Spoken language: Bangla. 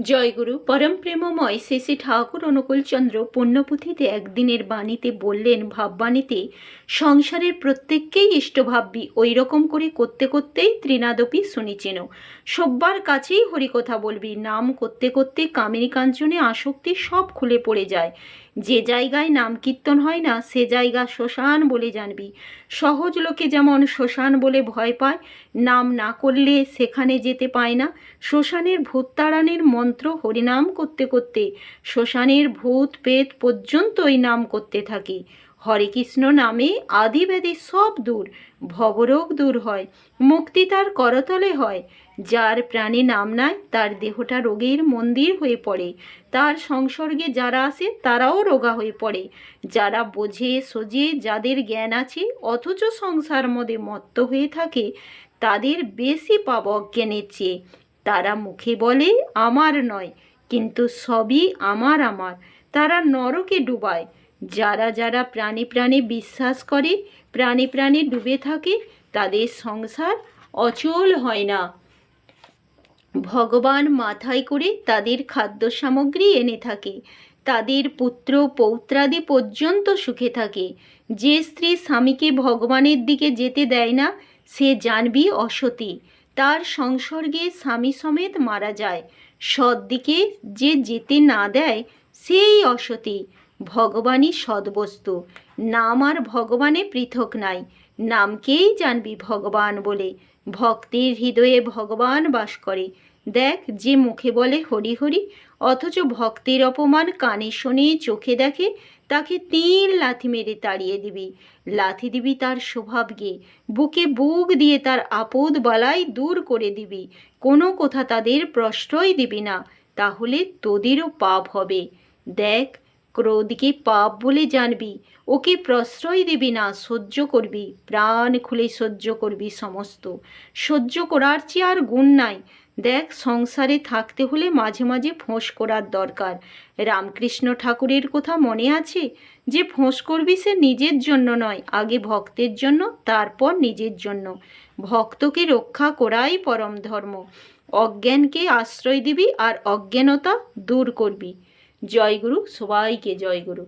জয়গুরু পরম প্রেমময় শ্রী শ্রী ঠাকুর অনুকূলচন্দ্র পুণ্যপুঁথিতে একদিনের বাণীতে বললেন, ভাববাণীতে সংসারের প্রত্যেককেই ইষ্টভাববি ওই রকম করে করতে করতেই ত্রিনাদপি শুনিছেন। সব্বার কাছেই হরিকথা বলবি, নাম করতে করতে কামিনী কাঞ্চনে আসক্তি সব খুলে পড়ে যায়। যে জায়গায় নাম কীর্তন হয় না সে জায়গা শ্মশান বলে জানবি। সহজ লোকে যেমন শ্মশান বলে ভয় পায়, নাম না করলে সেখানে যেতে পায় না। শ্মশানের ভূত তাড়ানোর মন্ত্র হরিনাম করতে করতে শ্মশানের ভূত পেত পর্যন্তই নাম করতে থাকি। হরে কৃষ্ণ নামে আদি ব্যাধি সব দূর, ভবরোগ দূর হয়, মুক্তি তার করতলে হয়। যার প্রাণে নাম নাই তার দেহটা রোগের মন্দির হয়ে পড়ে। তার সংসর্গে যারা আসে তারাও রোগা হয়ে পড়ে। যারা বোঝে সোজে, যাদের জ্ঞান আছে অথচ সংসার মধ্যে মত্ত হয়ে থাকে, তাদের বেশি পাপ অজ্ঞানের চেয়ে। তারা মুখে বলে আমার নয়, কিন্তু সবই আমার আমার। তারা নরকে ডুবায়। যারা যারা প্রাণে প্রাণে বিশ্বাস করে, প্রাণে প্রাণে ডুবে থাকে, তাদের সংসার অচল হয় না। ভগবান মাথায় করে তাদের খাদ্য সামগ্রী এনে থাকে। তাদের পুত্র পৌত্রাদি পর্যন্ত সুখে থাকে। যে স্ত্রী স্বামীকে ভগবানের দিকে যেতে দেয় না সে জানবি অসতী। তার সংসর্গে স্বামী সমেত মারা যায়। সৎ দিকে যে যেতে না দেয় সেই অসতী। ভগবানই সদ্বস্তু। নাম আর ভগবানে পৃথক নাই। নামকেই জানবি ভগবান বলে। ভক্তের হৃদয়ে ভগবান বাস করে। দেখ, যে মুখে বলে হরি হরি অথচ ভক্তের অপমান কানে শোনে চোখে দেখে, তাকে 3 লাথি মেরে তাড়িয়ে দিবি। লাথি দিবি তার স্বভাবকে, বুকে বুক দিয়ে তার আপদ বালাই দূর করে দিবি। কোনো কথা তাদের প্রশ্রয় দিবি না, তাহলে তোদেরও পাপ হবে। দেখ, ক্রোধকে পাপ বলে জানবি, ওকে প্রশ্রয় দিবি না, সহ্য করবি, প্রাণ খুলে সহ্য করবি সমস্ত। সহ্য করার চেয়ে আর গুণ নাই। দেখ, সংসারে থাকতে হলে মাঝে মাঝে ফোঁস করার দরকার। রামকৃষ্ণ ঠাকুরের কথা মনে আছে যে ফোঁস করবি সে নিজের জন্য নয়, আগে ভক্তের জন্য, তারপর নিজের জন্য। ভক্তকে রক্ষা করাই পরম ধর্ম। অজ্ঞানকে আশ্রয় দিবি আর অজ্ঞানতা দূর করবি। জয়গুরু, সবাইকে জয়গুরু।